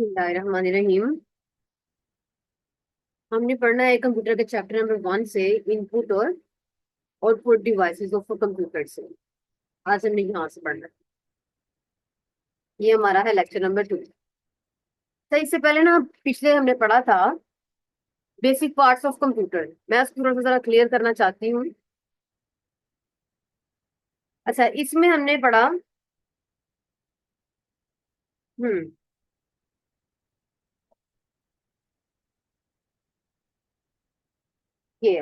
बिस्मिल्लाहिर्रहमानिर्रहीम। हमने पढ़ना है कंप्यूटर के चैप्टर नंबर 1 से इनपुट और आउटपुट डिवाइसेस ऑफ कंप्यूटर से। आज हमने यहाँ से पढ़ना है। ये हमारा है लेक्चर नंबर 2। तो इससे पहले ना पिछले हमने पढ़ा था बेसिक पार्ट्स ऑफ कंप्यूटर। मैं उसको थोड़ा सा जरा क्लियर करना चाहती हूँ। अच्छा, इसमें हमने पढ़ा हम्म ये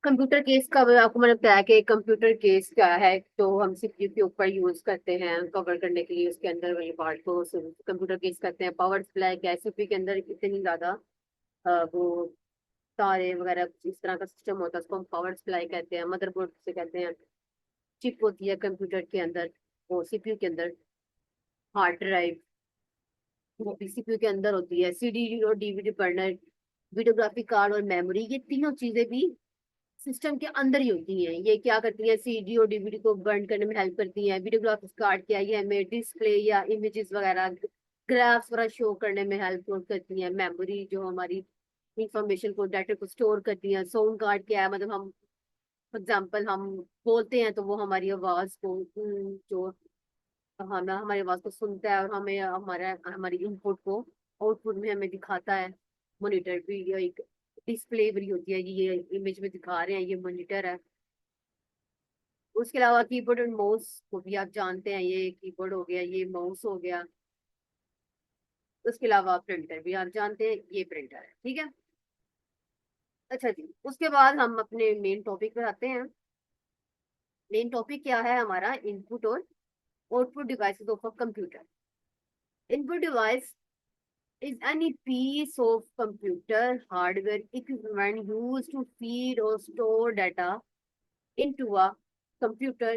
कंप्यूटर केस का आपको मैंने बताया कि कंप्यूटर केस क्या है, तो हम सीपीयू के ऊपर यूज करते हैं कवर करने के लिए उसके अंदर वाले पार्ट को कंप्यूटर केस करते हैं। पावर सप्लाई क्या है, सीपीयू के अंदर इतनी ज्यादा वो तारे वगैरह इस तरह का सिस्टम होता है, उसको हम पावर सप्लाई कहते हैं। मदरबोर्ड से कहते हैं। चिप होती है कंप्यूटर के अंदर, वो सीपीयू के अंदर। हार्ड ड्राइव वो भी सीपीयू के अंदर होती है। सीडी और डीवीडी बर्नर, वीडियोग्राफिक कार्ड और मेमोरी, ये तीनों चीजें भी सिस्टम के अंदर ही होती हैं। ये क्या करती हैं, सीडी और डीवीडी को बर्न करने में हेल्प करती हैं। वीडियोग्राफिक कार्ड क्या है, ये हमें डिस्प्ले या इमेजेस वगैरह ग्राफ्स वगैरह शो करने में हेल्प करती हैं। मेमोरी जो हमारी इंफॉर्मेशन को, डाटा को स्टोर करती हैं। साउंड कार्ड क्या है, मतलब हम फॉर एग्जाम्पल हम बोलते हैं तो वो हमारी आवाज को जो हमें हमारी आवाज को सुनता है और हमें हमारी इनपुट को आउटपुट में हमें दिखाता है। मॉनिटर भी ये एक डिस्प्ले बनी होती है, ये इमेज में दिखा रहे हैं, ये मॉनिटर है। उसके अलावा कीबोर्ड और माउस को भी आप जानते हैं, ये कीबोर्ड हो गया, ये माउस हो गया। उसके अलावा प्रिंटर भी आप जानते हैं, ये प्रिंटर है। ठीक है। अच्छा जी, उसके बाद हम अपने मेन टॉपिक पर आते हैं। मेन टॉपिक क्या है हमारा, इनपुट और output devices of a computer. Input device is any piece of computer hardware equipment used to feed or store data into a computer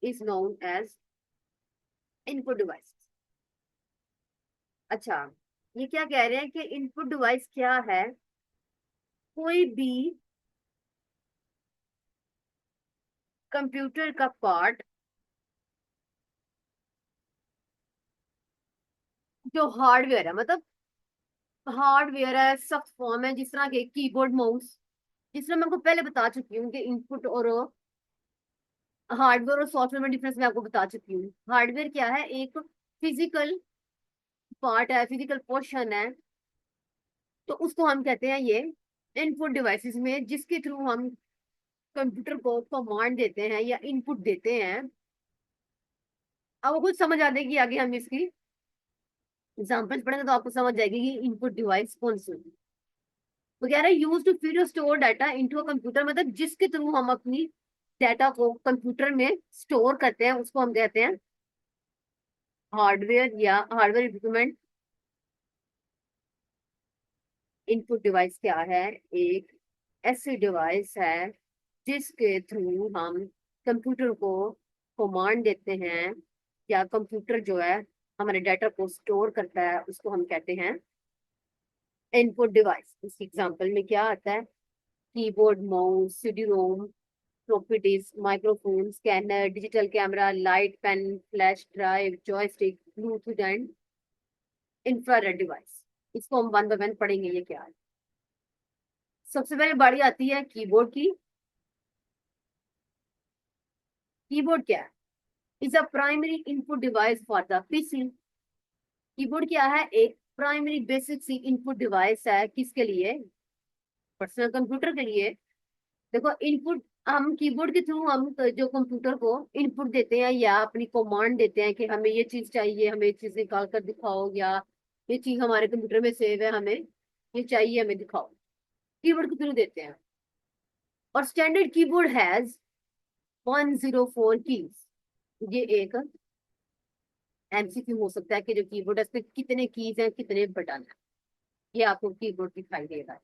is known as input device। अच्छा, ये क्या कह रहे हैं कि इनपुट डिवाइस क्या है, कोई भी कंप्यूटर का पार्ट जो हार्डवेयर है, मतलब हार्डवेयर है, सख्त फॉर्म है, जिस तरह के कीबोर्ड माउस। जिस तरह मैं आपको पहले बता चुकी हूँ कि इनपुट और हार्डवेयर और सॉफ्टवेयर में डिफरेंस मैं आपको बता चुकी हूँ। हार्डवेयर क्या है, एक फिजिकल पार्ट है, फिजिकल पोर्शन है, तो उसको हम कहते हैं ये इनपुट डिवाइसेस में, जिसके थ्रू हम कंप्यूटर को कमांड देते हैं या इनपुट देते हैं। अब वो कुछ समझ आ जाएगी, आगे हम इसकी एग्जांपल्स पढ़ेंगे तो आपको समझ जाएगी कि इनपुट डिवाइस कौन सी होगी। वो कह रहा है यूज टू फीड और store data into a computer, मतलब जिसके थ्रू हम अपनी डाटा को कंप्यूटर में स्टोर करते हैं, उसको हम कहते हैं हार्डवेयर या हार्डवेयर इक्विपमेंट। इनपुट डिवाइस क्या है, एक ऐसी डिवाइस है जिसके थ्रू हम कंप्यूटर को कमांड देते हैं, या कंप्यूटर जो है हमारे डाटा को स्टोर करता है, उसको हम कहते हैं इनपुट डिवाइस। इस एग्जांपल में क्या आता है, keyboard, mouse, CD ROM, floppy disk, microphone, scanner, digital camera, light, pen, flash drive, joystick, Bluetooth and infrared device. इसको हम वन बाय वन पढ़ेंगे ये क्या है। सबसे पहले बारी आती है कीबोर्ड की। कीबोर्ड क्या है, is a primary input device for the PC. Keyboard क्या है, एक प्राइमरी बेसिक सी इनपुट डिवाइस है, किसके लिए, पर्सनल कंप्यूटर के लिए। देखो इनपुट, हम कीबोर्ड के थ्रू हम जो कंप्यूटर को इनपुट देते हैं या अपनी कमांड देते हैं कि हमें ये चीज चाहिए, हमें ये चीज निकाल कर दिखाओ, या ये चीज हमारे कंप्यूटर में सेव है, हमें ये चाहिए, हमें दिखाओ। कीबोर्ड के थ्रू देते हैं। और स्टैंडर्ड कीबोर्ड हैज 104 कीज। ये एक एमसीक्यू हो सकता है कि जो कीबोर्ड है उसमें कितने कीज हैं, कितने बटन है, ये आपको कीबोर्ड दिखाई देगा।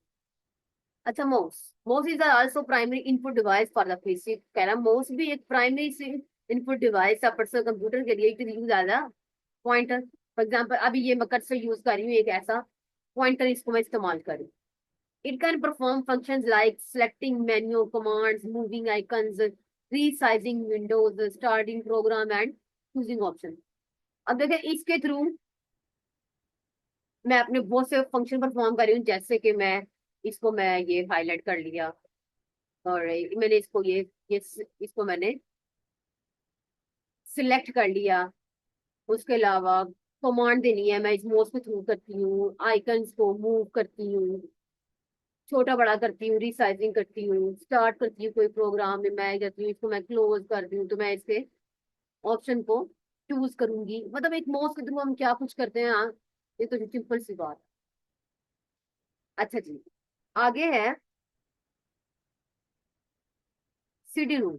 अच्छा, mouse. Mouse is also primary input device for the PC. कह रहा माउस भी एक प्राइमरी इनपुट डिवाइस है पर्सनल कंप्यूटर के लिए। It is use as a pointer. For example अभी ये मैं कर्सर यूज कर रही हूँ, एक ऐसा पॉइंटर, इसको मैं इस्तेमाल कर रही हूँ। It can perform functions like selecting menu commands, moving icons, resizing windows, starting program and choosing option. अब देखें इसके थ्रू मैं अपने बहुत से फंक्शन परफॉर्म कर रही हूँ, जैसे कि मैं ये हाईलाइट कर लिया, और मैंने ये इसको मैंने सिलेक्ट कर लिया। उसके अलावा कमांड देनी है, मैं इस माउस के थ्रू करती हूँ, आइकन्स को मूव करती हूँ, छोटा बड़ा करती हूँ, रिसाइजिंग करती हूँ, स्टार्ट करती हूँ कोई प्रोग्राम में, मैं कहती हूँ इसको मैं क्लोज करती हूँ, तो मैं इसके ऑप्शन को चूज करूंगी। मतलब एक माउस के थ्रू हम क्या कुछ करते हैं, हाँ, ये तो सिंपल सी बात। अच्छा जी, आगे है सीडी रूम।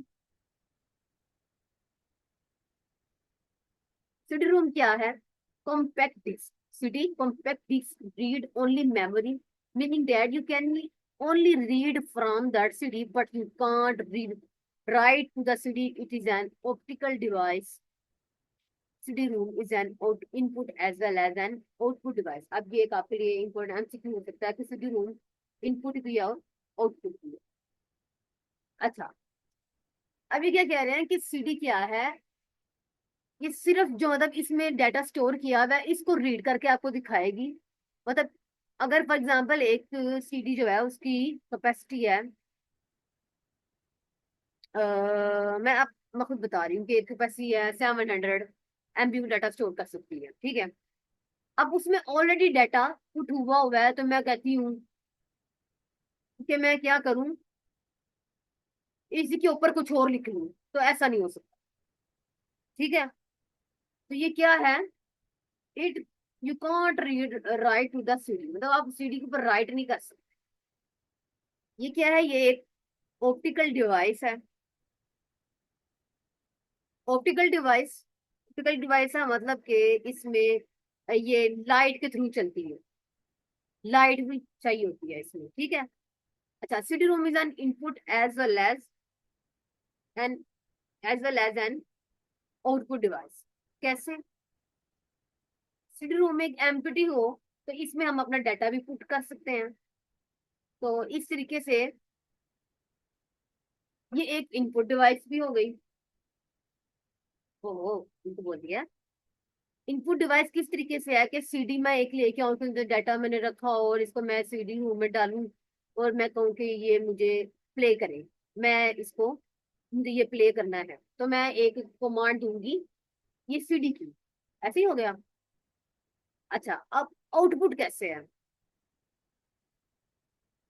सीडी रूम क्या है? Compact disk. CD compact disk read only memory, meaning that you can only read from that CD, but you can't read write to the CD. It is an optical device. CD-ROM is an input as well as an output device. अब ये एक आपके लिए important MCQ हो सकता है कि CD-ROM input भी है और आउटपुट भी है। अच्छा, अभी क्या कह रहे हैं कि सीडी क्या है? ये सिर्फ जो मतलब इसमें डाटा स्टोर किया हुआ है इसको रीड करके आपको दिखाएगी। मतलब अगर फॉर एग्जांपल एक सीडी जो है उसकी कैपेसिटी है, मैं खुद बता रही हूँ कि एक कैपेसिटी है 700 MB में डाटा स्टोर कर सकती है, ठीक है। अब उसमें ऑलरेडी डाटा पुट हुआ है, तो मैं कहती हूँ कि मैं क्या करूँ, इसी के ऊपर कुछ और लिख लूँ, तो ऐसा नहीं हो सकता, ठीक है। तो ये क्या है? It you can't read write to the CD, मतलब आप सीडी के ऊपर राइट नहीं कर सकते। ये क्या है? ये एक ऑप्टिकल डिवाइस है। ऑप्टिकल डिवाइस, ऑप्टिकल डिवाइस है मतलब कि इसमें ये लाइट के थ्रू चलती है, लाइट भी चाहिए होती है इसमें, ठीक है। अच्छा, CD ROM is an input an as well as an output device. कैसे? सीडी रोम में एक एम्प्टी हो तो इसमें हम अपना डाटा भी पुट कर सकते हैं, तो इस तरीके से ये एक इनपुट डिवाइस भी हो गई। ओहो, इनको बोल दिया। इनपुट डिवाइस किस तरीके से है कि सीडी में एक लेके आऊँ, उसके अंदर डाटा मैंने रखा हो और इसको मैं सीडी रोम में डालूं, और मैं कहूँ कि ये मुझे प्ले करे, मैं इसको, मुझे ये प्ले करना है, तो मैं एक कमांड दूंगी ये सीडी की, ऐसे ही हो गया। अच्छा, अब आउटपुट कैसे है?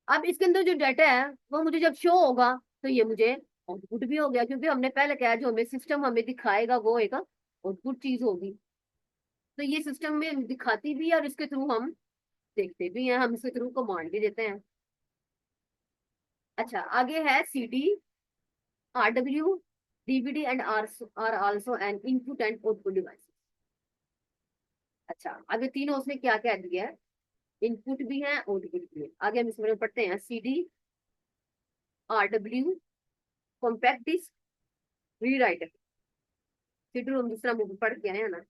अब इसके अंदर जो डाटा है वो मुझे जब शो होगा तो ये मुझे आउटपुट भी हो गया, क्योंकि हमने पहले कहा जो हमें सिस्टम हमें दिखाएगा वो एक आउटपुट चीज होगी। तो ये सिस्टम में दिखाती भी है और इसके थ्रू हम देखते भी हैं, हम इसके थ्रू कमांड भी देते हैं। अच्छा, आगे है CD, RW, DVD and are also an input and output device. अच्छा, आगे तीनों उसने क्या क्या दिया है, इनपुट भी है आउटपुट भी है। आगे हम इसमें पढ़ते हैं CD, RW, compact disk, read writer. CD ROM दूसरा मूवी पढ़ के आए हैं ना।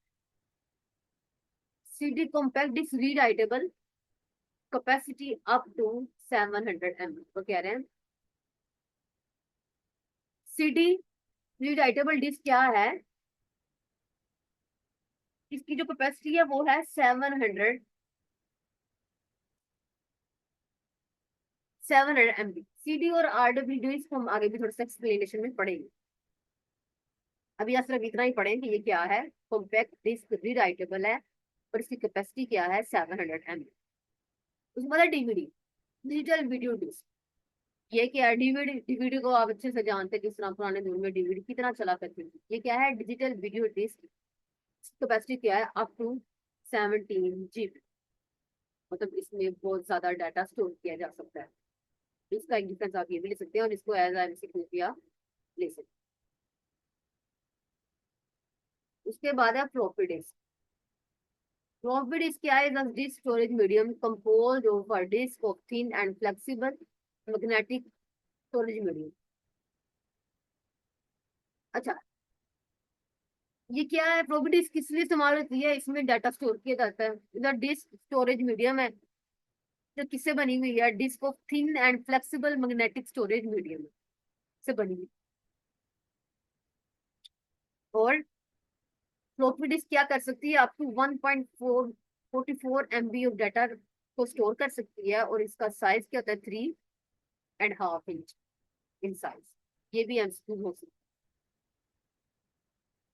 CD compact disk read writable, capacity up to 700 MB को कह रहे हैं। सीडी रीड राइटेबल डिस्क क्या है? इसकी जो कैपेसिटी है वो है 700 MB। सीडी और आरडब्ल्यू डिस्क हम आगे भी थोड़ा सा एक्सप्लेनेशन में पढ़ेंगे, अभी यहाँ सिर्फ इतना ही पढ़ें कि ये क्या है। कॉम्पैक्ट डिस्क रीड राइटेबल है और इसकी कैपेसिटी क्या है, 700 MB। उसके बाद है डीवीडी, डिजिटल वीडियो डिस्क। ये क्या है? डीवीडी, डीवीडी को आप अच्छे से जानते हैं किस तरह पुराने दौर में डीवीडी कितना चला करती थी। ये क्या है? Digital video disc. कैपेसिटी क्या है? Up to 17 GB। मतलब इसमें बहुत ज्यादा डाटा स्टोर किया जा सकता है। इसका एक डिफरेंस आप ये भी ले सकते हैं और इसको एज एमसीक्यू किया ले सकते हैं। उसके बाद है फ्लॉपी डिस्क। फ्लॉपी डिस्क क्या है? The disk storage medium compose of a disk of thin and flexible magnetic storage medium. अच्छा, ये क्या है? फ्लॉपी डिस्क किस लिए इस्तेमाल होती है? इसमें डाटा स्टोर किया जाता है। द डिस्क स्टोरेज मीडियम है जो किससे बनी हुई है? Disk of thin and flexible magnetic storage medium से बनी हुई। और फ्लॉपी डिस्क क्या कर सकती है? Up to 1.4 44 MB of data को स्टोर कर सकती है, और इसका साइज क्या होता है, 3.5 इंच इन साइज। ये भी एमसीक्यू हो सकता है।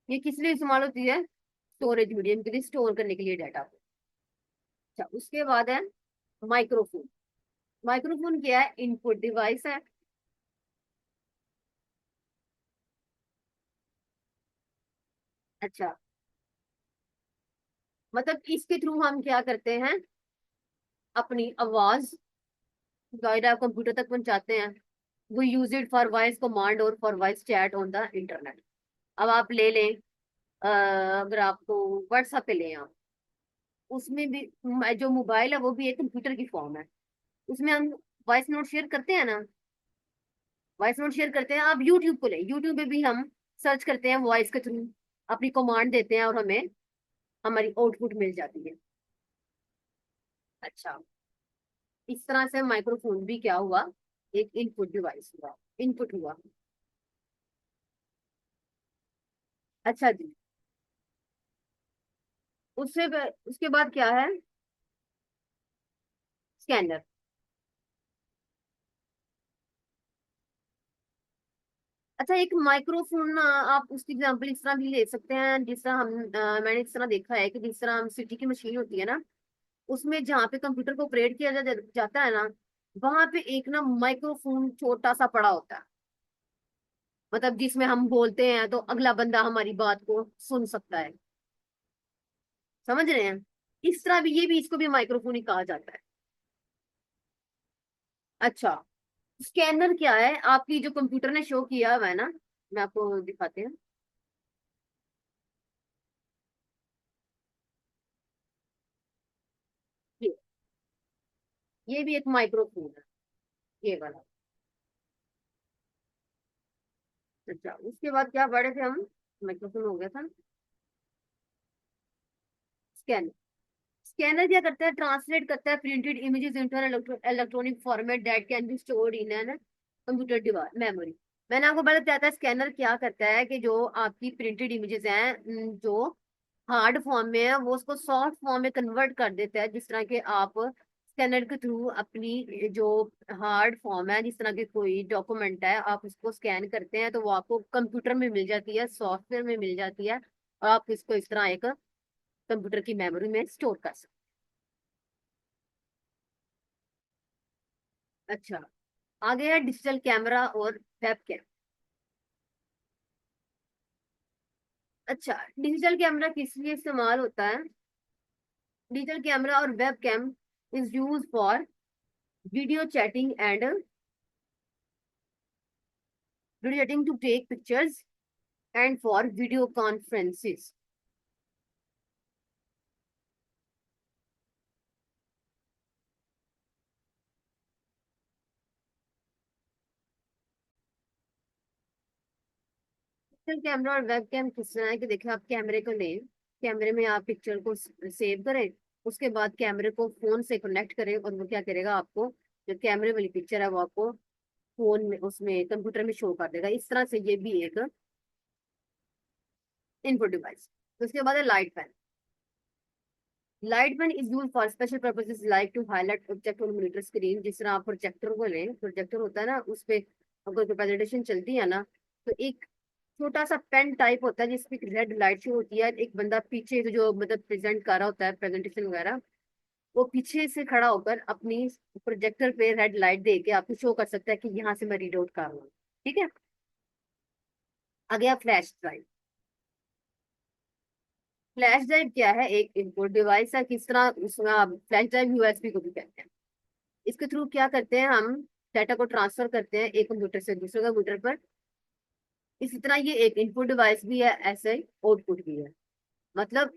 ये किस लिए इस्तेमाल होती है, स्टोरेज मीडियम के लिए, स्टोर करने के लिए डाटा को। अच्छा, उसके बाद है माइक्रोफोन। माइक्रोफोन क्या है, इनपुट डिवाइस है। अच्छा, मतलब इसके थ्रू हम क्या करते हैं, अपनी आवाज डायरेक्ट कंप्यूटर तक पहुंचाते हैं। वो use it for voice command और for voice chat on the internet. अब आप ले लें, अगर आपको व्हाट्सएप पे लें आप, उसमें भी जो मोबाइल है वो भी एक कंप्यूटर की फॉर्म है। उसमें हम वॉइस नोट शेयर करते हैं ना, वॉइस नोट शेयर करते हैं। आप यूट्यूब को लें, यूट्यूब पे भी हम सर्च करते हैं वॉइस के थ्रू, अपनी कमांड देते हैं और हमें हमारी आउटपुट मिल जाती है। अच्छा, इस तरह से माइक्रोफोन भी क्या हुआ, एक इनपुट डिवाइस हुआ, इनपुट हुआ। अच्छा जी, उसके बाद क्या है, स्कैनर। अच्छा, एक माइक्रोफोन आप उसकी एग्जांपल इस तरह भी ले सकते हैं, जिस तरह मैंने इस तरह देखा है कि जिस तरह हम सिटी की मशीन होती है ना, उसमें जहाँ पे कंप्यूटर को ऑपरेट किया जाता है ना, वहां पे एक ना माइक्रोफोन छोटा सा पड़ा होता है। मतलब जिसमें हम बोलते हैं तो अगला बंदा हमारी बात को सुन सकता है। समझ रहे हैं, इस तरह भी, ये भी, इसको भी माइक्रोफोन ही कहा जाता है। अच्छा, स्कैनर क्या है, आपकी जो कंप्यूटर ने शो किया हुआ है ना, मैं आपको दिखाते हैं। ये भी एक माइक्रोफोन है, ये वाला। अच्छा, उसके बाद क्या पढ़े थे हम, माइक्रोफोन हो गया था। स्कैनर। स्कैनर क्या करता है, ट्रांसलेट करता है printed images into an electronic format that can be stored in an computer device memory. मैंने आपको बताया था स्कैनर क्या करता है, कि जो आपकी प्रिंटेड इमेजेस हैं, जो हार्ड फॉर्म में है, वो उसको सॉफ्ट फॉर्म में कन्वर्ट कर देता है। जिस तरह के आप स्कैनर के थ्रू अपनी जो हार्ड फॉर्म है, जिस तरह के कोई डॉक्यूमेंट है, आप उसको स्कैन करते हैं तो वो आपको कंप्यूटर में मिल जाती है, सॉफ्टवेयर में मिल जाती है, और आप इसको इस तरह एक कंप्यूटर की मेमोरी में स्टोर कर सकते हैं। अच्छा, आगे है डिजिटल कैमरा और वेब कैम। अच्छा, डिजिटल कैमरा किस लिए इस्तेमाल होता है, डिजिटल कैमरा और webcam is use for video chatting and video chatting to take pictures and for video conferences. Digital camera और वेब कैम किस तरह है, कि देखिए, आप कैमरे को लें, कैमरे में आप पिक्चर को सेव करें, उसके बाद कैमरे को फोन से कनेक्ट करें, और वो क्या करेगा, आपको जो कैमरे वाली पिक्चर है वो आपको फोन में, उसमें कंप्यूटर में शो कर देगा। इस तरह से ये भी एक इनपुट डिवाइस। तो उसके बाद है light pen. Light pen is use for special purposes like to highlight object on monitor screen. जिस तरह आप प्रोजेक्टर को लें, प्रोजेक्टर होता है ना, उस पे अगर कोई प्रेजेंटेशन चलती है ना, तो एक छोटा सा पेन टाइप होता है जिसपे रेड लाइट शो होती है। एक बंदा पीछे से जो मतलब प्रेजेंट कर रहा होता है प्रेजेंटेशन वगैरह, वो पीछे से खड़ा होकर अपनी प्रोजेक्टर पे रेड लाइट दे के आपको शो कर सकता है कि यहाँ से मैं रीड आउट कर रहा हूँ। ठीक है, आ गया फ्लैश ड्राइव। फ्लैश ड्राइव क्या है, एक इनपुट डिवाइस है। किस तरह, उसमें आप फ्लैश ड्राइव यूएसबी को भी कहते हैं। इसके थ्रू क्या करते हैं हम, डाटा को ट्रांसफर करते हैं एक कंप्यूटर से दूसरे कंप्यूटर पर। इसी तरह ये एक इनपुट डिवाइस भी है, ऐसे आउटपुट भी है। मतलब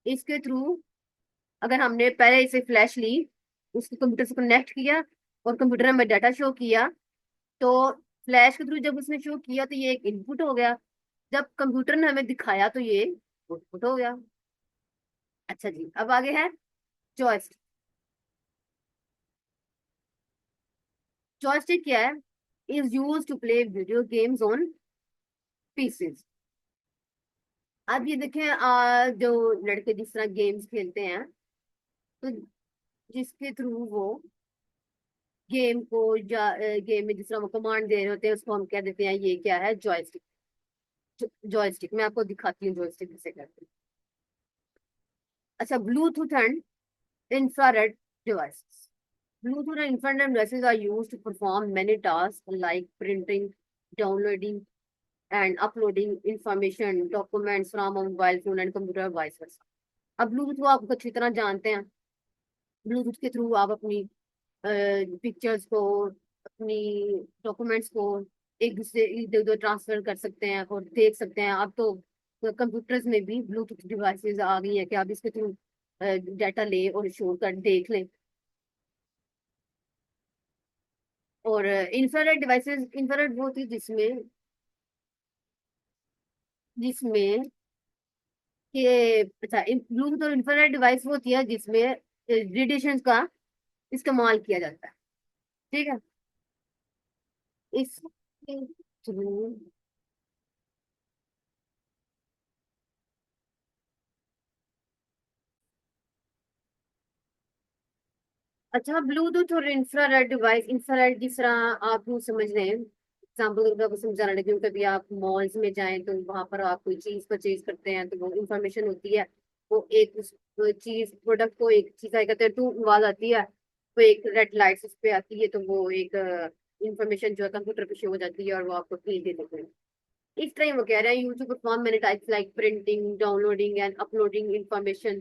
इसके थ्रू, अगर हमने पहले इसे फ्लैश ली, उसको कंप्यूटर से कनेक्ट किया और कंप्यूटर में डाटा शो किया, तो फ्लैश के थ्रू जब उसने शो किया तो ये एक इनपुट हो गया। जब कंप्यूटर ने हमें दिखाया तो ये आउटपुट हो गया। अच्छा जी, अब आगे है जॉयस्टिक। जॉयस्टिक क्या है, is use to play video games on PCs. अब ये देखें, जो लड़के जिस तरह गेम्स खेलते हैं, तो जिसके थ्रू वो गेम को गेम में जिस तरह वो कमांड दे रहे होते हैं उसको हम कह देते हैं ये क्या है, जॉयस्टिक। जॉयस्टिक मैं आपको दिखाती हूँ जॉयस्टिक कैसे करते हैं। अच्छा, Bluetooth and infrared devices. Bluetooth and infrared devices are used to perform many tasks like printing, downloading, and uploading information, documents from a mobile phone and computer, vice versa. अब Bluetooth को आप अच्छी तरह जानते हैं। ब्लूटूथ के through आप अपनी पिक्चर्स को, अपनी डॉक्यूमेंट्स को एक दूसरे इधर उधर ट्रांसफर कर सकते हैं और देख सकते हैं। अब तो कंप्यूटर्स में भी ब्लूटूथ डिवाइसेस आ गई हैं कि आप इसके थ्रू डाटा ले और शो कर देख लें। और इंफ्रारेड डिवाइसेस, इंफ्रारेड वो थी जिसमें जिसमें कि अच्छा, ब्लूटूथ और इंफ्रारेड डिवाइस वो होती है जिसमें रेडिएशन का इस्तेमाल किया जाता है। ठीक है, इसके थ्रू। अच्छा, ब्लूटूथ और इंफ्रारेड डिवाइस, इंफ्रारेड जिस तरह आप यूँ समझ रहे हैं, एग्जाम्पल आपको समझाने लगी हूँ। कभी आप मॉल्स में जाएं तो वहां पर आप कोई चीज परचेज करते हैं तो वो इंफॉर्मेशन होती है। वो एक उस चीज प्रोडक्ट को एक चीज क्या कहते हैं टू आवाज आती है, वो एक रेड लाइट उस पे आती है तो वो एक इंफॉर्मेशन जो है कंप्यूटर पे शो हो जाती है और वो आपको फील दे देते हैं। इस तरह वो कह रहे हैं use to perform many types like printing, downloading and uploading information,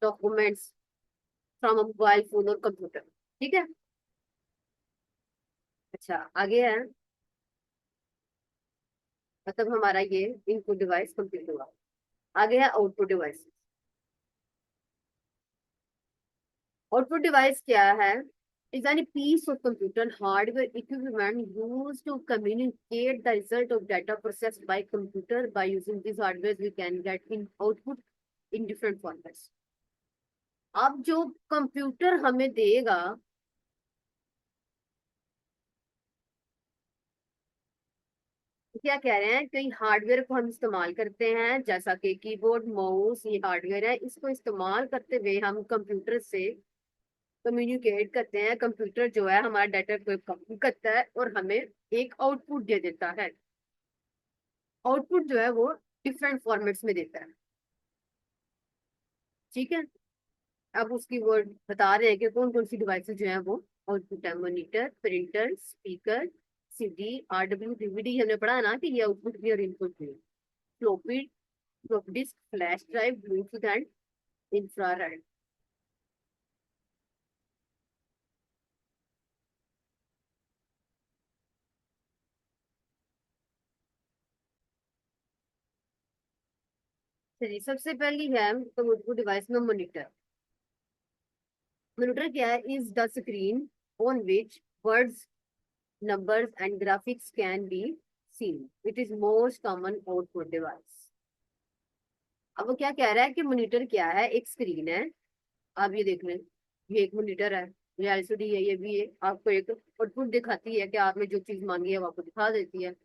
documents from a mobile phone और कंप्यूटर। ठीक है। अच्छा, आगे है, मतलब हमारा ये इनपुट डिवाइस कंप्लीट हुआ। आगे है आउटपुट डिवाइस। आउटपुट डिवाइस क्या है? Is any piece of computer hardware equipment used to communicate the result of data processed by computer. By using this hardware we can get in output in different formats. अब जो computer हमें देगा, क्या कह रहे हैं, कई हार्डवेयर को हम इस्तेमाल करते हैं जैसा कि कीबोर्ड, माउस, ये हार्डवेयर है। इसको इस्तेमाल करते हुए हम कंप्यूटर से कम्युनिकेट करते हैं। कंप्यूटर जो है हमारा डाटा को कॉपी करता है और हमें एक आउटपुट दे देता है। आउटपुट जो है वो डिफरेंट फॉर्मेट्स में देता है। ठीक है। अब उसकी वो बता रहे हैं कि कौन कौन सी डिवाइसेस जो है वो आउटपुट है। Monitor, printer, speaker, CD, RW, DVD, हमने पढ़ा है ना कि ये आउटपुट भी और इनपुट भी। Floppy floppy disk, flash drive, Bluetooth and infrared. चलिए, सबसे पहली है तो आउटपुट डिवाइस में मॉनिटर। मॉनिटर क्या है? Is the screen on which words, numbers and graphics can be seen. It is most common output device. अब वो क्या कह रहा है कि मॉनिटर क्या है? एक स्क्रीन है, आप ये देख लें, ये एक मॉनिटर है, ये एलसीडी है, ये भी है, आपको एक आउटपुट दिखाती है कि आपने जो चीज मांगी है वो आपको दिखा देती है।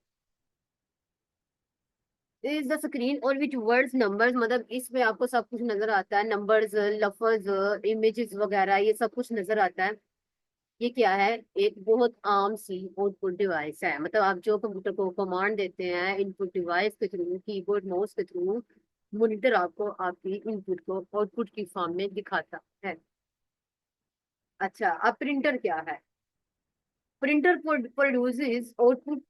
इज द स्क्रीन और विच वर्ड्स, नंबर्स, मतलब इसमें आपको सब कुछ नजर आता है, नंबर्स, लफ्ज, इमेजेस वगैरह ये सब कुछ नजर आता है। ये क्या है? एक बहुत आम सी आउटपुट डिवाइस है। मतलब आप जो कंप्यूटर को कमांड देते हैं इनपुट डिवाइस के थ्रू, कीबोर्ड माउस के थ्रू, मॉनिटर आपको आपकी इनपुट को आउटपुट की फॉर्म में दिखाता है। अच्छा, अब प्रिंटर क्या है? Printer produces output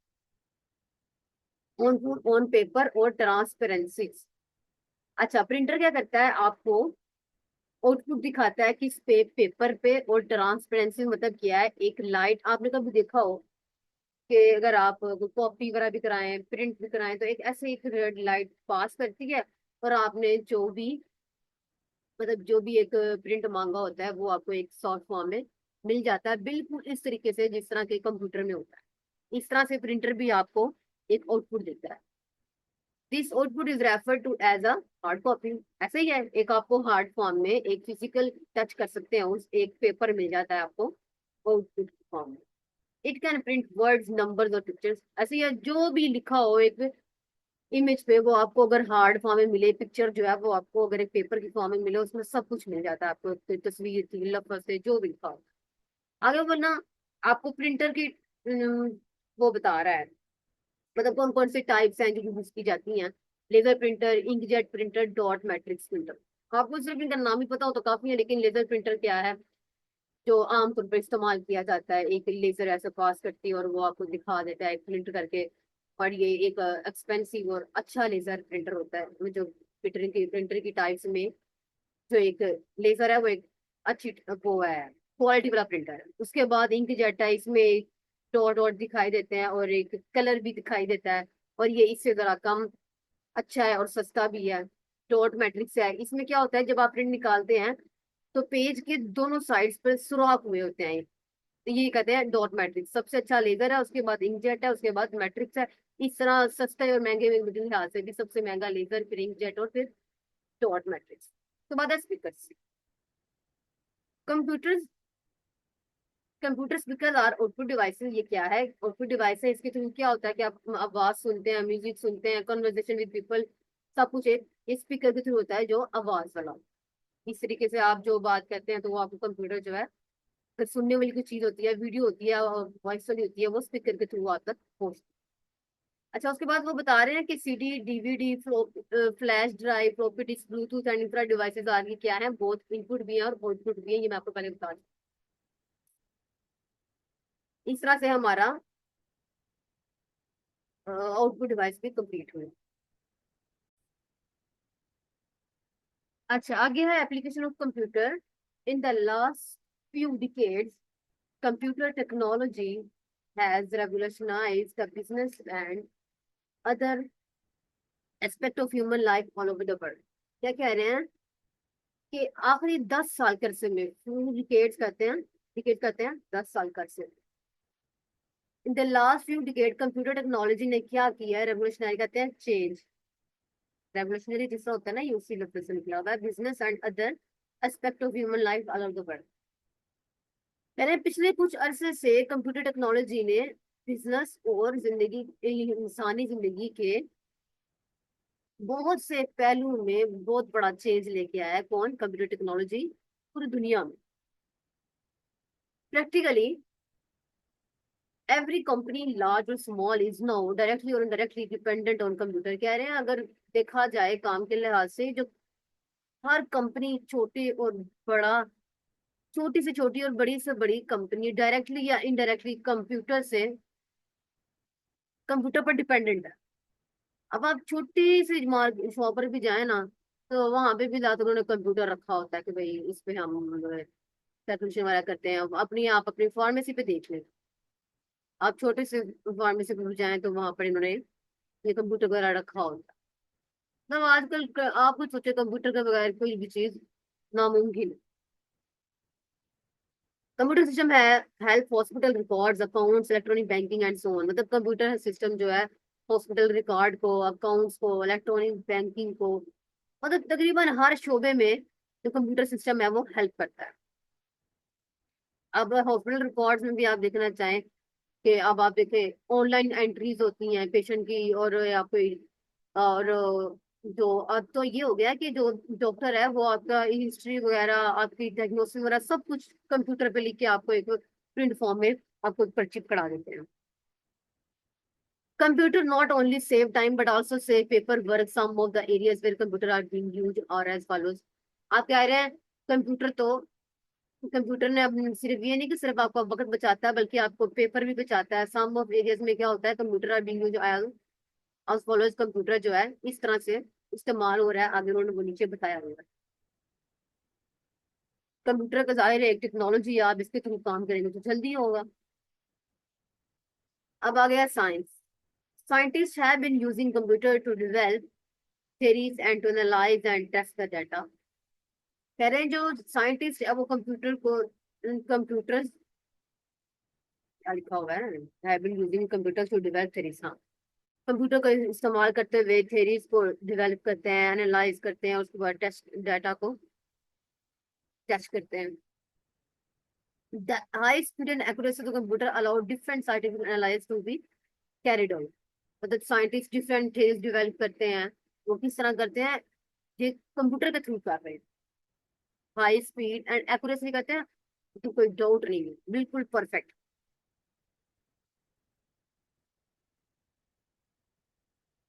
on paper और ट्रांसपेरेंसी। अच्छा, प्रिंटर क्या करता है? आपको आउटपुट दिखाता है किस पे? पेपर पे। और ट्रांसपेरेंसी मतलब क्या है? एक लाइट, आपने कभी देखा हो कि अगर आप कॉपी वगैरह भी कराएं, प्रिंट भी कराएं तो एक ऐसे एक रेड लाइट पास करती है और आपने जो भी, मतलब जो भी एक प्रिंट मांगा होता है वो आपको एक शॉर्ट फॉर्म में मिल जाता है, बिल्कुल इस तरीके से जिस तरह के कंप्यूटर में होता है। इस तरह से प्रिंटर भी आपको एक आउटपुट देता है। This output is refer to as a hard copy. ऐसे ही है, एक आपको हार्ड फॉर्म में एक फिजिकल टच कर सकते हैं, उस एक पेपर मिल जाता है आपको आउटपुट फॉर्म में। It can print words, numbers और पिक्चर्स। ऐसे ही है, जो भी लिखा हो एक इमेज पे वो आपको अगर हार्ड फॉर्म में मिले, पिक्चर जो है वो आपको अगर एक पेपर की फॉर्म में मिले, उसमें सब कुछ मिल जाता है आपको, कोई तस्वीर थी, लफ्ज थे, जो भी था। आगे वरना आपको प्रिंटर की वो बता रहा है, मतलब कौन कौन से टाइप्स हैं जो यूज की जाती हैं। Laser printer, inkjet printer, dot matrix printer. आपको सिर्फ इनका नाम ही पता हो तो काफी है, लेकिन लेजर प्रिंटर क्या है जो आमतौर पर इस्तेमाल किया जाता है, एक लेजर ऐसे पास करती है और वो आपको दिखा देता है प्रिंट करके। और ये एक एक्सपेंसिव और अच्छा लेजर प्रिंटर होता है, वो जो प्रिंटर की टाइप्स में जो एक लेजर है वो एक अच्छी वो है, क्वालिटी वाला प्रिंटर है। उसके बाद इंकजेट है, इसमें डॉट डॉट दिखाई देते हैं और एक कलर भी दिखाई देता है, और ये इससे जरा कम अच्छा है और सस्ता भी है। डॉट मैट्रिक्स है, इसमें क्या होता है जब आप प्रिंट निकालते हैं तो पेज के दोनों साइड्स पर सुराख हुए होते हैं, तो ये कहते हैं डॉट मैट्रिक्स। सबसे अच्छा लेजर है, उसके बाद इंकजेट है, उसके बाद मैट्रिक्स है। इस तरह सस्ते और महंगे में के लिहाज से भी सबसे महंगा लेजर, फिर इंकजेट और फिर डॉट मैट्रिक्स। तो बाद है स्पीकर। कंप्यूटर कंप्यूटर स्पीकर और आउटपुट डिवाइसेस, ये क्या है? आउटपुट डिवाइस है, इसके थ्रू क्या होता है कि आप आवाज सुनते हैं, म्यूजिक सुनते हैं, कन्वर्सेशन विद पीपल, सब कुछ एक स्पीकर के थ्रू होता है जो आवाज वाला। इस तरीके से आप जो बात करते हैं तो वो आपको कंप्यूटर जो है, अगर सुनने वाली कोई चीज होती है, वीडियो होती है और वॉइस वाली होती है, वो स्पीकर के थ्रू आप तक पहुंचती है। अच्छा, उसके बाद वो बता रहे हैं कि CD, DVD, flash drive, floppy disk, Bluetooth and infra devices आगे क्या है, बोथ इनपुट भी है और आउटपुट भी है, ये मैं आपको पहले बता दूं। इस तरह से हमारा आउटपुट डिवाइस भी कंप्लीट हुई। अच्छा, आगे है application of computer in the last few decades. Computer technology has revolutionized the business and other aspect of human life all over the world। क्या कह रहे हैं कि आखिरी 10 साल के अरसे में, डिकेड्स कहते हैं 10 साल का अरसे, in the last few decade computer technology ने क्या किया है, रेवोल्यूशनरी कहते हैं चेंज। रेवोल्यूशनरी जिसका होता है ना, यूसी लफ्ज से निकला हुआ है, business and other aspect of human life all over the world. कह रहे हैं पिछले कुछ अरसे से कंप्यूटर टेक्नोलॉजी ने बिजनेस और जिंदगी, इंसानी जिंदगी के बहुत से पहलुओं में बहुत बड़ा चेंज लेके आया है। कौन? कंप्यूटर टेक्नोलॉजी पूरी दुनिया में। प्रैक्टिकली एवरी कंपनी लार्ज और स्मॉल इज नाउ डायरेक्टली और इनडायरेक्टली डिपेंडेंट ऑन कंप्यूटर। कह रहे हैं अगर देखा जाए काम के लिहाज से, जो हर कंपनी, छोटी और बड़ा, छोटी से छोटी और बड़ी से बड़ी कंपनी डायरेक्टली या इनडायरेक्टली कंप्यूटर पर डिपेंडेंट है। अब आप छोटी सी मार्केट शॉप पर भी जाए ना, तो वहां पे भी ज्यादातर उन्होंने कंप्यूटर रखा होता है कि भाई इस पे हम कैलकुलेशन वगैरह करते हैं। आप अपनी फार्मेसी पे देख लें, आप छोटे से फार्मेसी पे भी जाएं तो वहां पर इन्होंने ये कंप्यूटर वगैरह रखा होता है। मतलब आजकल आप कुछ सोचे, कंप्यूटर के बगैर कोई भी चीज नामुमकिन है। कंप्यूटर सिस्टम है help hospital records, accounts, electronic banking and so on. मतलब कंप्यूटर सिस्टम जो है हॉस्पिटल रिकॉर्ड को, अकाउंट्स को, इलेक्ट्रॉनिक बैंकिंग को, मतलब तकरीबन हर शोबे में जो कंप्यूटर सिस्टम है वो हेल्प करता है। अब हॉस्पिटल रिकॉर्ड्स में भी आप देखना चाहें कि अब आप देखें ऑनलाइन एंट्रीज होती हैं पेशेंट की, और या कोई, और जो अब तो ये हो गया है कि जो डॉक्टर है वो आपका हिस्ट्री वगैरह, आपकी डायग्नोसिस वगैरह सब कुछ कंप्यूटर पे लिख के आपको एक प्रिंट फॉर्म में आपको पर्ची करा देते हैं। Computer not only save time but also save paper work. Some of the areas where computer are being used are as follows. आप कह रहे हैं कंप्यूटर तो, कंप्यूटर ने अब सिर्फ ये नहीं कि सिर्फ आपका वक्त बचाता है, बल्कि आपको पेपर भी बचाता है। सम ऑफ एरियाज में क्या होता है, computer are being used as follows. Computer जो है इस तरह से इस्तेमाल हो रहा है, आगे उन्होंने वो नीचे बताया हुआ है। कंप्यूटर का जाहिर है एक टेक्नोलॉजी है, आप इसके थ्रू काम करेंगे तो जल्दी होगा। अब आ गया science. Scientist have been using computer to develop theories and to analyze and test the data। कह रहे हैं जो साइंटिस्ट है वो कंप्यूटर क्या लिखा हुआ है, have been using computer to develop theories. हाँ, कंप्यूटर का इस्तेमाल करते हुए थ्योरीज को डेवलप करते हैं, एनालाइज करते हैं, उसके बाद टेस्ट डाटा को टेस्ट करते हैं। The high speed and accuracy of the computer allow different scientific analysis to be carried out। मतलब साइंटिस्ट डिफरेंट थेरीज डेवलप करते हैं, वो किस तरह करते हैं, ये कंप्यूटर के थ्रू कर रहे हैं। हाई स्पीड एंड एक्यूरेसी करते हैं, तो कोई डाउट नहीं है, बिल्कुल परफेक्ट।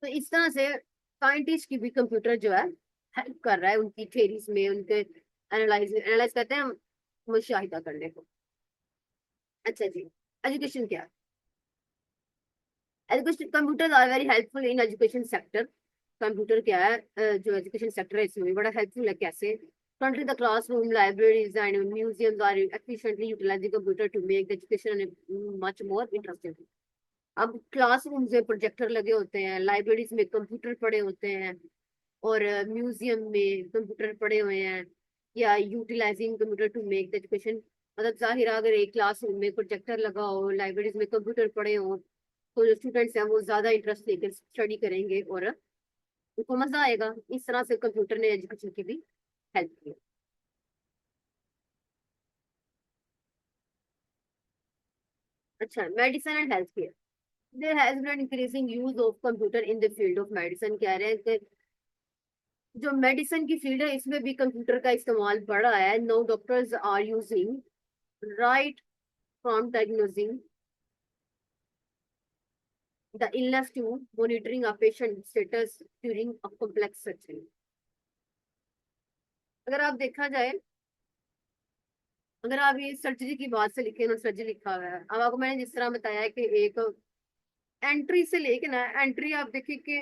तो इस तरह से साइंटिस्ट की भी कंप्यूटर जो है हेल्प कर रहा है उनकी थेरीज में, उनके एनालाइज एनालाइज करते हैं, मुशाहिदा करने को। अच्छा जी, एजुकेशन क्या है? Education, computer are very helpful in education sector. Computer क्या है, जो एजुकेशन सेक्टर है इसमें भी बड़ा हेल्पफुल है। कैसे? Currently, the classroom, libraries, and museums are efficiently utilizing computer to make the education much more interesting. अब क्लासरूम में प्रोजेक्टर लगे होते हैं, लाइब्रेरीज में कंप्यूटर पड़े होते हैं, और म्यूजियम में कंप्यूटर पड़े हुए हैं, या utilizing computer to make the education. मतलब जाहिर है, अगर एक क्लासरूम में प्रोजेक्टर लगा हो, लाइब्रेरीज में कंप्यूटर पड़े हो, तो जो स्टूडेंट्स हैं वो ज्यादा इंटरेस्ट लेकर स्टडी करेंगे और उनको मजा आएगा। इस तरह से कंप्यूटर ने एजुकेशन की भी हेल्प की। अच्छा, medicine and health care. There has been increasing use of computer in the field of medicine. कह रहे हैं कि जो मेडिसिन की फील्ड है इसमें भी कंप्यूटर का इस्तेमाल बढ़ रहा है। No doctors are using right from diagnosing the illness to monitoring a patient status during a complex surgery. अगर आप देखा जाए, अगर आप ये सर्जरी की बात से लिखे ना, सर्जरी लिखा हुआ है। अब आपको मैंने जिस तरह बताया कि एक एंट्री से लेके ना, एंट्री आप देखिए कि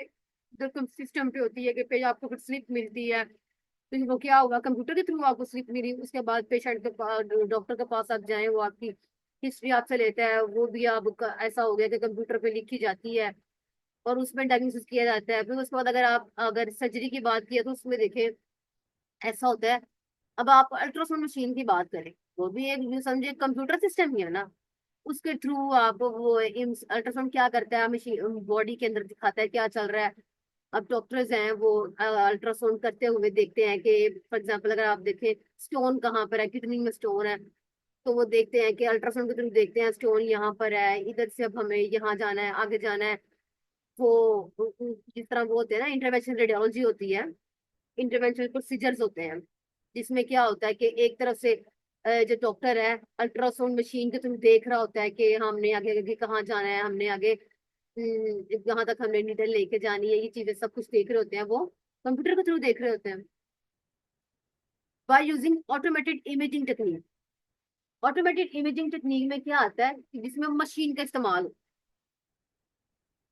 जो सिस्टम पे होती है कि पे आपको कुछ स्लिप मिलती है, तो वो क्या होगा, कंप्यूटर के थ्रू आपको स्लिप मिली, उसके बाद पेशेंट के पास, डॉक्टर के पास आप जाएं, वो आपकी हिस्ट्री आपसे लेता है, वो भी आप ऐसा हो गया कि कंप्यूटर पे लिखी जाती है और उसमें डायग्नोसिस किया जाता है। फिर उसके बाद अगर आप अगर सर्जरी की बात की है, तो उसमें देखें ऐसा होता है। अब आप अल्ट्रासाउंड मशीन की बात करें, वो भी एक यूं समझे कंप्यूटर सिस्टम ही है ना। उसके थ्रू आप वो अल्ट्रासाउंड क्या करता है, मशीन बॉडी के अंदर दिखाता है क्या चल रहा है। अब डॉक्टर्स हैं वो अल्ट्रासाउंड करते हुए देखते हैं कि फॉर एग्जांपल अगर आप देखें स्टोन कहाँ पर है, कितनी में स्टोन है, तो वो देखते हैं कि अल्ट्रासाउंड के थ्रू देखते हैं स्टोन यहाँ पर है, इधर से अब हमें यहाँ जाना है, आगे जाना है। जिस तरह वो होते हैं ना, इंटरवेंशन रेडियोलॉजी होती है, इंटरवेंशनल प्रोसीजर्स होते हैं, जिसमें क्या होता है कि एक तरफ से जो डॉक्टर है अल्ट्रासाउंड मशीन के थ्रू देख रहा होता है कि हमने आगे आगे कहाँ जाना है, हमने आगे जहाँ तक हमने नीडल लेके जानी है, ये चीजें सब कुछ देख रहे होते हैं, वो कंप्यूटर के थ्रू देख रहे होते हैं। By using automated imaging technique. Automated imaging technique में क्या आता है कि जिसमें मशीन का इस्तेमाल।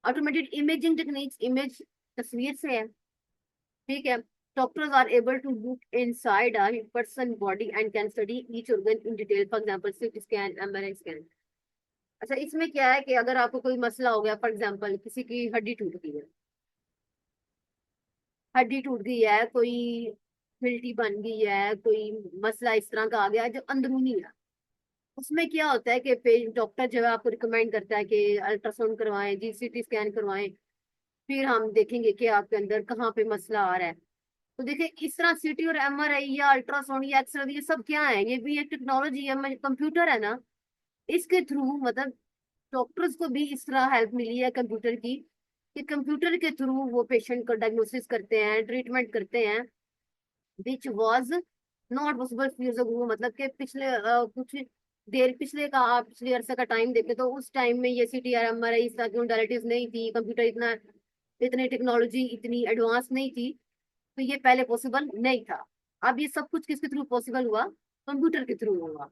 ऑटोमेटेड इमेजिंग टेक्निक्स, इमेज तस्वीर से है, ठीक है। Doctors are able to look inside a person body and can study each organ in detail. For example, CT scan, MRI scan. अच्छा, इसमें क्या है कि अगर आपको कोई मसला हो गया, फॉर एग्जांपल किसी की हड्डी टूट गई है, हड्डी टूट गई है, कोई फिल्टी बन गई है, कोई मसला इस तरह का आ गया है जो अंदरूनी है, उसमें क्या होता है कि डॉक्टर जो है आपको रिकमेंड करता है कि अल्ट्रासाउंड करवाएं जी, सीटी स्कैन करवाएं, फिर हम देखेंगे कि आपके अंदर कहाँ पे मसला आ रहा है। तो देखिए, इस तरह सीटी और एमआरआई या अल्ट्रासाउंड या एक्सरे, ये सब क्या है, ये भी एक टेक्नोलॉजी है, कंप्यूटर है ना। इसके थ्रू मतलब डॉक्टर्स को भी इस तरह हेल्प मिली है कंप्यूटर की, कि कंप्यूटर के थ्रू वो पेशेंट को डायग्नोसिस करते हैं, ट्रीटमेंट करते हैं, which was not possible few years ago. मतलब कि पिछले कुछ देर पिछले का, आप पिछले अरसे का टाइम देखें तो उस टाइम में ये सीटी और एमआरआई इस तरह की मॉडलिटीज नहीं थी, कंप्यूटर इतना, इतनी टेक्नोलॉजी इतनी एडवांस नहीं थी, तो ये पहले पॉसिबल नहीं था। अब ये सब कुछ किसके थ्रू पॉसिबल हुआ? कंप्यूटर के थ्रू हुआ।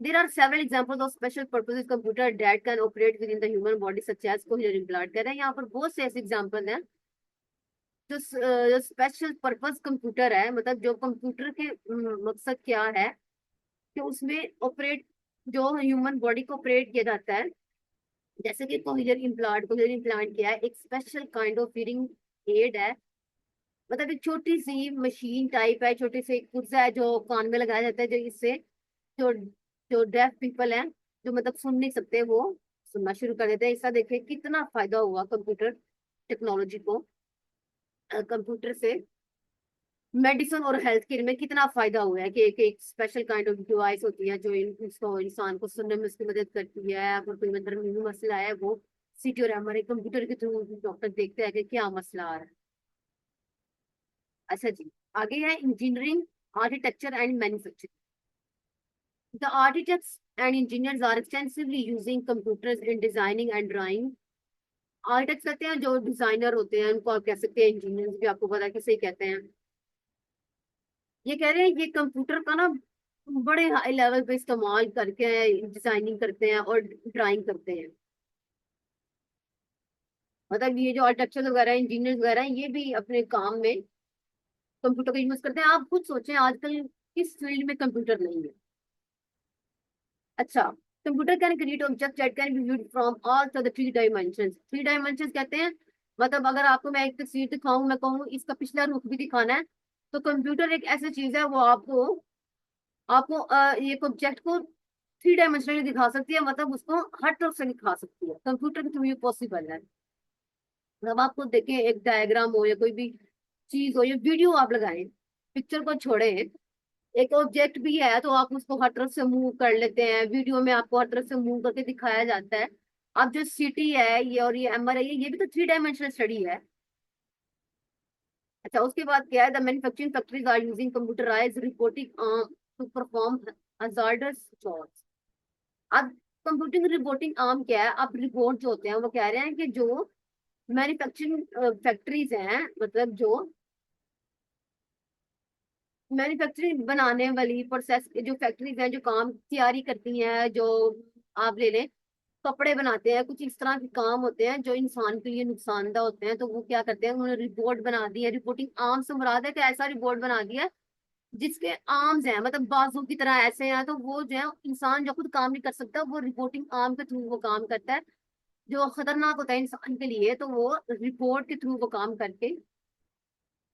There are several examples of special purposes computer that can operate within the human body such as cochlear implant। कह रहे हैं यहाँ पर बहुत से ऐसे एग्जाम्पल हैं जो स्पेशल पर्पस कंप्यूटर है, मतलब जो कंप्यूटर के मकसद क्या है कि उसमें ऑपरेट, जो ह्यूमन बॉडी को ऑपरेट किया जाता है। जैसे कि कोहिलियर इम्प्लांट, कोहिलियर इम्प्लांट क्या है, एक special kind of hearing aid है। मतलब एक छोटी सी मशीन टाइप है, छोटी सी एक पुर्जा है जो कान में लगाया जाता है, जो इससे जो जो डेफ पीपल हैं, जो मतलब सुन नहीं सकते, वो सुनना शुरू कर देते हैं। ऐसा देखिए कितना फायदा हुआ कंप्यूटर टेक्नोलॉजी को, कंप्यूटर से मेडिसिन और हेल्थ केयर में कितना फायदा हुआ है कि एक स्पेशल काइंड ऑफ डिवाइस होती है जो इसको इंसान को सुनने में उसकी मदद करती है, अगर कोई अंदर में मसला है वो सीटी और एमआरआई कंप्यूटर के थ्रू डॉक्टर देखते हैं कि क्या मसला आ रहा है। अच्छा जी, आगे है engineering, architecture and manufacturing. The architects and engineers are extensively using computers in designing and drawing. Architect कहते हैं जो डिजाइनर होते हैं, उनको आप कह सकते हैं इंजीनियर्स भी, आपको पता है किसे कहते हैं। ये कह रहे हैं ये कंप्यूटर का ना बड़े हाई लेवल पे इस्तेमाल करके डिजाइनिंग करते हैं और ड्राइंग करते हैं। मतलब ये जो आर्किटेक्चर वगैरह इंजीनियर्स वगैरह हैं, ये भी अपने काम में कंप्यूटर का यूज करते हैं। आप खुद सोचें आजकल किस फील्ड में कंप्यूटर नहीं है। अच्छा, computer can create object that can be viewed from all the three dimensions. Three dimensions कहते हैं, मतलब अगर आपको मैं एक तस्वीर दिखाऊं, मैं कहूँ इसका पिछला रुख भी दिखाना है, तो कंप्यूटर एक ऐसी चीज है, वो आपको आपको एक ऑब्जेक्ट को थ्री डायमेंशनली दिखा सकती है, मतलब उसको हर तरफ से दिखा सकती है। कंप्यूटर के थ्रू ये पॉसिबल है। जब आपको देखें एक डायग्राम हो या कोई भी चीज हो या वीडियो आप लगाएं, पिक्चर को छोड़े, एक ऑब्जेक्ट भी है तो आप उसको हर तरफ से मूव कर लेते हैं, वीडियो में आपको हर तरफ से मूव करके दिखाया जाता है। अब जो सिटी है ये और ये एमआरआई है, ये भी तो थ्री डायमेंशनल स्टडी है। अच्छा, उसके बाद क्या है, the manufacturing factories are using computerized reporting to perform hazardous jobs. अब कंप्यूटिंग रिपोर्टिंग आर्म क्या है, अब रिपोर्ट जो होते हैं वो कह रहे हैं कि जो मैन्युफैक्चरिंग फैक्ट्रीज हैं, मतलब जो मैन्युफैक्चरिंग बनाने वाली प्रोसेस जो फैक्ट्रीज हैं, जो काम तैयारी करती हैं, जो आप ले लें कपड़े बनाते हैं, कुछ इस तरह के काम होते हैं जो इंसान के लिए नुकसानदा होते हैं, तो वो क्या करते हैं, उन्होंने रिपोर्ट बना दी है। रिपोर्टिंग आर्म से मुराद है कि ऐसा रिपोर्ट बना दिया जिसके आर्म्स हैं, मतलब बाजू की तरह ऐसे हैं, तो वो जो है इंसान जो खुद काम नहीं कर सकता, वो रिपोर्टिंग आर्म के थ्रू वो काम करता है। जो खतरनाक होता है इंसान के लिए, तो वो रिपोर्ट के थ्रू वो काम करके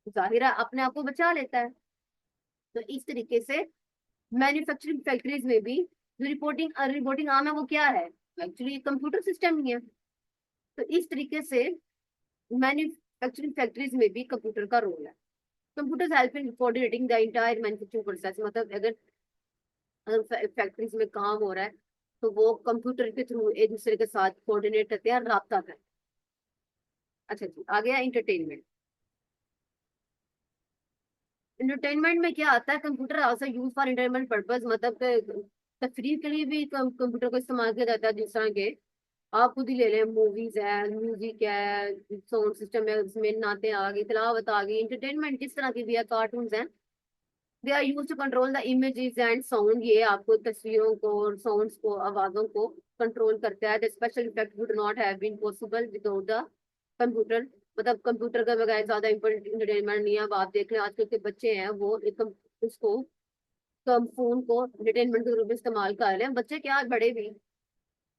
जाहिर है अपने आप को बचा लेता है। तो इस तरीके से मैन्युफैक्चरिंग फैक्ट्रीज में भी जो रिपोर्टिंग रिपोर्टिंग आर्म है वो क्या है, एक्चुअली कंप्यूटर सिस्टम ही है। तो इस तरीके से मैन्युफैक्चरिंग फैक्ट्रीज में भी कंप्यूटर का रोल है। Computer help in coordinating the entire manufacturing process, मतलब अगर अगर फैक्ट्रीज में काम हो रहा है तो वो कंप्यूटर के थ्रू एक दूसरे के साथ कोऑर्डिनेट करते हैं, राब्ता करते हैं। अच्छा जी, आ गया इंटरटेनमेंट। इंटरटेनमेंट में क्या आता है, computer also use for entertainment purpose, मतलब तफरीह के लिए भी कंप्यूटर को इस्तेमाल किया जाता है। जिस तरह के आप खुद ही ले लें, मूवीज है, म्यूजिक है, साउंड सिस्टम है, उसमें नाते आ गई, तिलावत आ गई, इंटरटेनमेंट जिस तरह की भी है, कार्टून हैं, they are use to control the images and sound. ये आपको तस्वीरों को और साउंड्स को, आवाजों को कंट्रोल करता है। The special effect would not have been possible without the computer. मतलब कंप्यूटर का बगैर ज्यादा इंटरटेनमेंट नहीं है। अब आप देख लें आजकल के बच्चे हैं, वो एक उसको कम फोन को एंटरटेनमेंट के रूप में इस्तेमाल कर रहे हैं, बच्चे क्या बड़े भी।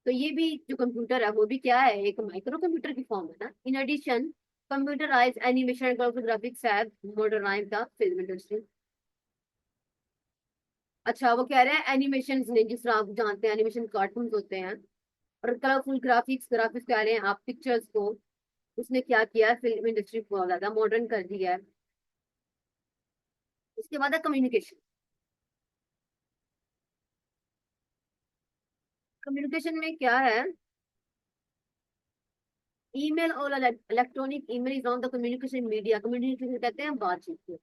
तो ये भी जो कंप्यूटर है वो भी क्या है, एक माइक्रो कंप्यूटर की फॉर्म है ना। In addition computerized animation and graphics have modernized the film industry. अच्छा, वो कह रहे हैं एनिमेशन ने, जिस तरह आप जानते हैं एनिमेशन कार्टून होते हैं, और कलरफुल ग्राफिक्स ग्राफिक्स कह रहे हैं आप पिक्चर्स को, उसने क्या किया है, फिल्म इंडस्ट्री को बहुत ज्यादा मॉडर्न कर दिया है। इसके बाद है कम्युनिकेशन। कम्युनिकेशन में क्या है, ईमेल और electronic email is on the communication media. Communication कहते हैं बातचीत को।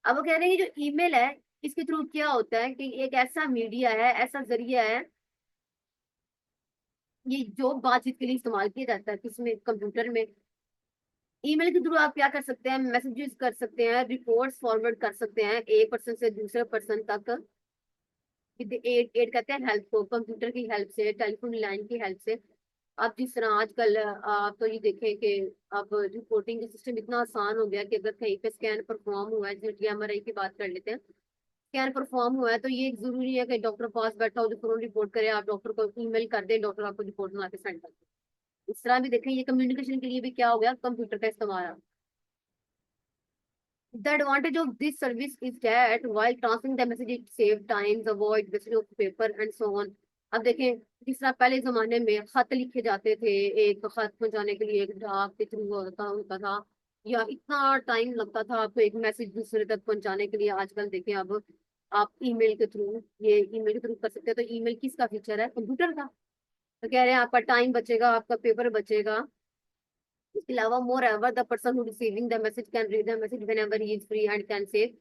अब वो कह रहे हैं कि जो ईमेल है, इसके थ्रू क्या होता है कि एक ऐसा मीडिया है, ऐसा जरिया है, ये जो बातचीत के लिए इस्तेमाल किया जाता है किसमें, कंप्यूटर में। ईमेल के थ्रू आप क्या कर सकते हैं, मैसेजेस कर सकते हैं, रिपोर्ट्स फॉरवर्ड कर सकते हैं एक पर्सन से दूसरे पर्सन तक। एड एड कहते हैं हेल्प को, कंप्यूटर की हेल्प से, टेलीफोन लाइन की हेल्प से। आप जिस तरह आजकल आप तो ये देखें कि अब रिपोर्टिंग का सिस्टम इतना आसान हो गया कि अगर कहीं पे स्कैन परफॉर्म हुआ है, जैसे एमआरआई की बात कर लेते हैं, स्कैन परफॉर्म हुआ है, तो ये जरूरी है कि डॉक्टर पास बैठा हो जो तुरंत रिपोर्ट करे, आप डॉक्टर को ईमेल कर दें, डॉक्टर आपको रिपोर्ट बना के सेंड कर दे। इस तरह भी देखें, ये कम्युनिकेशन के लिए भी क्या हो गया, कंप्यूटर का इस्तेमाल। The advantage of this service is that while transmitting the message, it save times, avoid wastage of paper and so on. अब देखें, जिस तरह पहले जमाने में खत लिखे जाते थे, एक खत पहुंचाने के लिए एक डाक के थ्रू होता था, या इतना टाइम लगता था आपको एक मैसेज दूसरे तक पहुंचाने के लिए। आजकल देखें, अब आप ईमेल के थ्रू, ये ईमेल के थ्रू कर सकते हैं। तो ईमेल किसका फीचर है, कंप्यूटर का। तो कह रहे हैं आपका टाइम बचेगा, आपका पेपर बचेगा। इसके अलावा moreover the person who receiving the message can read the message whenever he is free and can save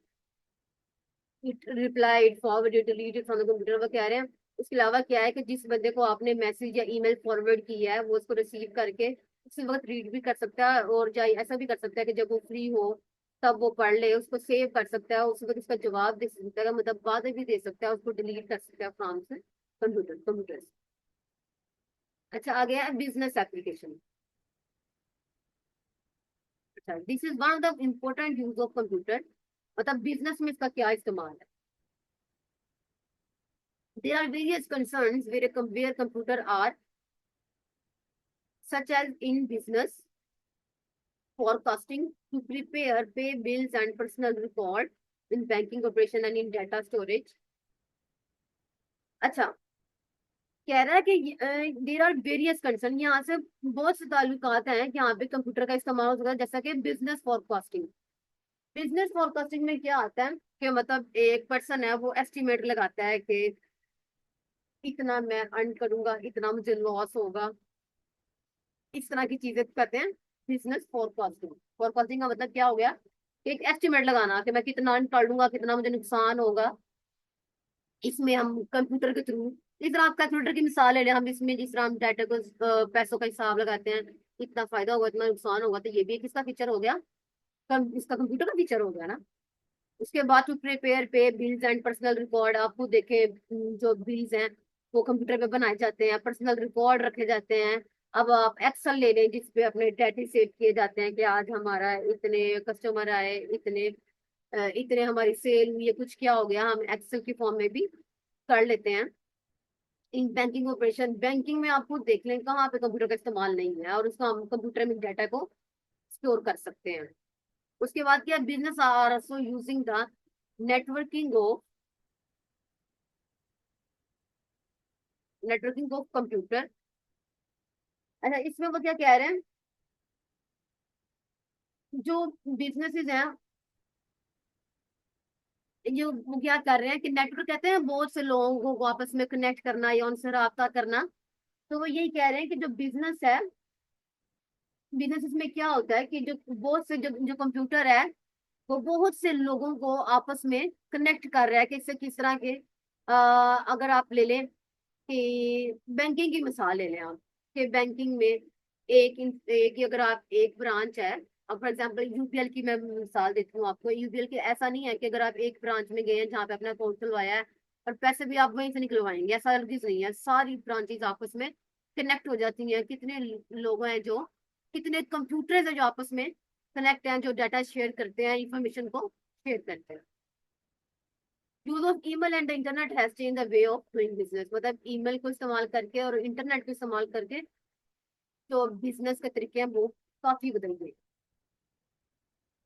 it, reply it, forward it, delete it from the computer. वो कह रहे हैं उसके अलावा क्या है कि जिस बंदे को आपने मैसेज या ईमेल फॉरवर्ड किया है वो उसको रिसीव करके उसी वक्त रीड भी कर सकता है, और चाहे ऐसा भी कर सकता है कि जब वो फ्री हो तब वो पढ़ ले, उसको सेव कर सकता है, उस वक्त उसका जवाब दे सकता है, मतलब बाद में भी दे सकता है, उसको डिलीट कर सकता है फ्रॉम से कंप्यूटर से। अच्छा, आ गया है बिजनेस एप्लीकेशन। अच्छा, this is one of the important use of computer, मतलब बिजनेस में इसका क्या इस्तेमाल है। There are various concerns where computer are, such as in business, forecasting, to prepare, pay bills and personal record, in banking operation and in data storage. अच्छा, कह रहा है कि देर आर वेरियस कंसर्न, यहाँ से बहुत से ताल्लुकात हैं कि यहाँ पे कंप्यूटर का इस्तेमाल हो सकता है, जैसा कि बिजनेस फोरकास्टिंग। बिजनेस फोरकास्टिंग में क्या आता है कि मतलब एक पर्सन है वो एस्टिमेट लगाता है कि इतना मैं अर्न करूंगा, इतना मुझे लॉस होगा, इस तरह की चीजें करते हैं बिजनेस फोरकास्टिंग। फोरकास्टिंग का मतलब क्या हो गया, एक एस्टिमेट लगाना कि मैं कितना अर्न कर लूंगा, कितना मुझे नुकसान होगा। इसमें हम कंप्यूटर के थ्रू, इस तरह आप कैलकुलेटर की मिसाल ले लें, हम इसमें जिस तरह हम डाटा को पैसों का हिसाब लगाते हैं, इतना फायदा होगा, इतना नुकसान होगा, तो ये भी एक किसका फीचर हो गया, इसका कंप्यूटर का फीचर हो गया ना। उसके बाद to prepare pay bills and personal record, आपको देखे जो बिल्स हैं वो कंप्यूटर पे बनाए जाते हैं, पर्सनल रिकॉर्ड रखे जाते हैं। अब आप एक्सेल ले लें जिसपे अपने डेटा सेव किए जाते हैं कि आज हमारा इतने कस्टमर आए, इतने हमारी सेल हुई है, कुछ क्या हो गया, हम एक्सेल की फॉर्म में भी कर लेते हैं। इन बैंकिंग ऑपरेशन, बैंकिंग में आपको देख लें कहाँ पे कंप्यूटर का इस्तेमाल नहीं है, और उसका हम कंप्यूटर में डाटा को स्टोर कर सकते हैं। उसके बाद क्या, business are also using the networking of computer. अच्छा, इसमें वो क्या कह रहे हैं, जो बिजनेसेस हैं, जो वो क्या कर रहे हैं कि नेटवर्क कहते हैं बहुत से लोगों को आपस में कनेक्ट करना या उनसे रब्ता करना। तो वो यही कह रहे हैं कि जो बिजनेस है, बिजनेस में क्या होता है कि जो बहुत से जो कंप्यूटर है वो बहुत से लोगों को आपस में कनेक्ट कर रहा है, कि इससे किस तरह के अगर आप ले लें कि बैंकिंग की मिसाल ले लें आप, कि बैंकिंग में एक अगर आप एक ब्रांच है, अब फॉर एग्जांपल यूपीएल की मैं मिसाल देती हूँ आपको। यूपीएल की ऐसा नहीं है कि अगर आप एक ब्रांच में गए हैं जहाँ पे अपना अकाउंट खुलवाया है और पैसे भी आप वहीं से निकलवाएंगे, ऐसा हरगिज नहीं है। सारी ब्रांचेज आपस में कनेक्ट हो जाती हैं, कितने लोग हैं जो, कितने कंप्यूटर्स हैं जो आपस में कनेक्ट हैं, जो डाटा शेयर करते हैं, इंफॉर्मेशन को शेयर करते हैं। Use of email and internet has change the way of doing business, मतलब ईमेल को इस्तेमाल करके और इंटरनेट को इस्तेमाल करके जो बिजनेस के तरीके हैं वो काफी बदल गए।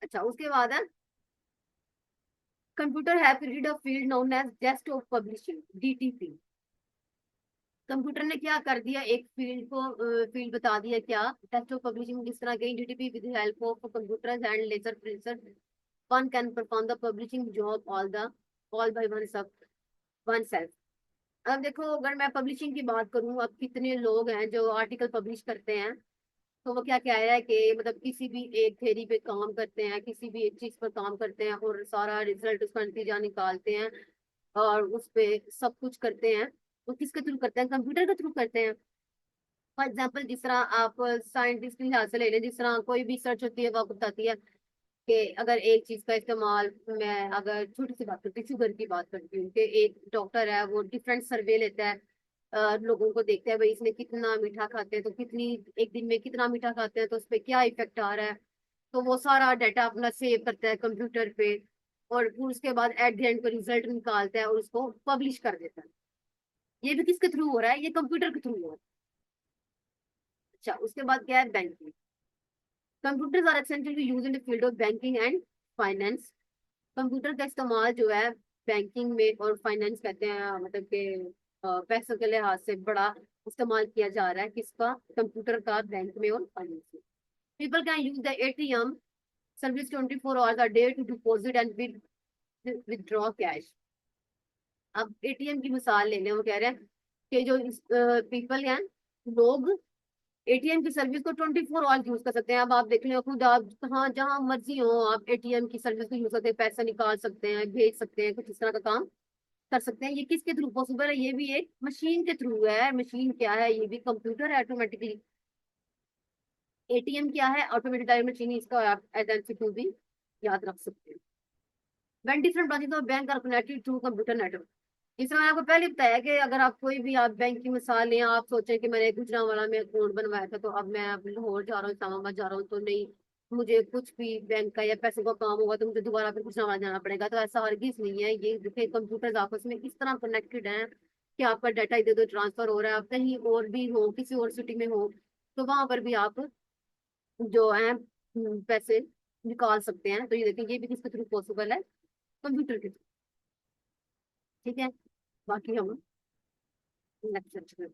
अच्छा, उसके बाद है computer have created a field known as desktop publishing, DTP. Computer ने क्या कर दिया, एक फील्ड को फील्ड बता दिया, क्या, डेस्कटॉप पब्लिशिंग किस तरह के, DTP with help of computers and laser printer one can perform the publishing job all by oneself। अब देखो, अगर मैं पब्लिशिंग की बात करूं, अब कितने लोग हैं जो आर्टिकल पब्लिश करते हैं, तो वो क्या क्या है कि मतलब किसी भी एक थ्योरी पे काम करते हैं, किसी भी एक चीज पर काम करते हैं और सारा रिजल्ट उसका नतीजा निकालते हैं और उस पे सब कुछ करते हैं। वो किसके थ्रू करते हैं, कंप्यूटर के थ्रू करते हैं। फॉर एग्जाम्पल, जिस तरह आप साइंटिस्ट के लिहाज से ले लें, जिस तरह कोई भी सर्च होती है वो बताती है कि अगर एक चीज का इस्तेमाल, मैं अगर छोटी सी बात करती हूँ, शुगर की बात करती हूँ, कि एक डॉक्टर है वो डिफरेंट सर्वे लेता है, लोगों को देखते हैं भाई इसने कितना मीठा खाते हैं, तो कितनी, एक दिन में कितना मीठा खाते हैं तो उस पर क्या इफेक्ट आ रहा है, तो वो सारा डाटा अपना सेव करता है कंप्यूटर पे, और फिर उसके बाद एट द एंड को रिजल्ट निकालता है और उसको पब्लिश कर देता है। ये भी किसके थ्रू हो रहा है, ये कंप्यूटर के थ्रू हो रहा है। अच्छा, उसके बाद क्या है, banking. Computers are essential to use in the field of banking and finance. Computer का इस्तेमाल जो है बैंकिंग में और फाइनेंस कहते हैं, मतलब कि पैसों के लिहाज से बड़ा इस्तेमाल किया जा रहा है, किसका, कंप्यूटर का, बैंक में और फाइनेंस में। People can use the ATM service 24 hours a day to deposit and withdraw cash. अब एटीएम की मिसाल ले लें, वो कह रहे हैं कि जो पीपल हैं लोग एटीएम की सर्विस को 24 आवर्स यूज कर सकते हैं। अब आप देख लें खुद, आप कहाँ जहां मर्जी हो आप एटीएम की सर्विस को यूज करते हैं, पैसा निकाल सकते हैं, भेज सकते हैं, कुछ इस तरह का काम कर सकते हैं। ये किसके थ्रू पॉसिबल है? ये भी एक मशीन के थ्रू है। मशीन क्या है? ये भी कंप्यूटर है ऑटोमेटिकली। एटीएम क्या है? Automatic direct machine. इसका आप एजेंसी भी याद रख सकते हैं। when different branches of bank are connected through computer network। जिस तरह मैंने आपको पहले बताया कि अगर आप कोई भी आप बैंक की मिसाल लें, आप सोचें कि मैंने गुजरांवाला में अकाउंट बनवाया था, तो अब मैं अब लाहौर जा रहा हूँ, इस्लामाबाद जा रहा हूँ, तो नहीं, मुझे कुछ भी बैंक का या पैसों का काम होगा तो मुझे दोबारा फिर गुजरांवाला जाना पड़ेगा। तो ऐसा हरगिज नहीं है। ये देखिए कंप्यूटर आपस में इस तरह कनेक्टेड है कि आपका डाटा इधर उधर ट्रांसफर हो रहा है। आप कहीं और भी हो, किसी और सिटी में हो, तो वहां पर भी आप जो है पैसे निकाल सकते हैं। तो ये देखिए ये भी किसके थ्रू पॉसिबल है? कंप्यूटर के। ठीक है, बाकी हम नेक्स्ट सेक्शन में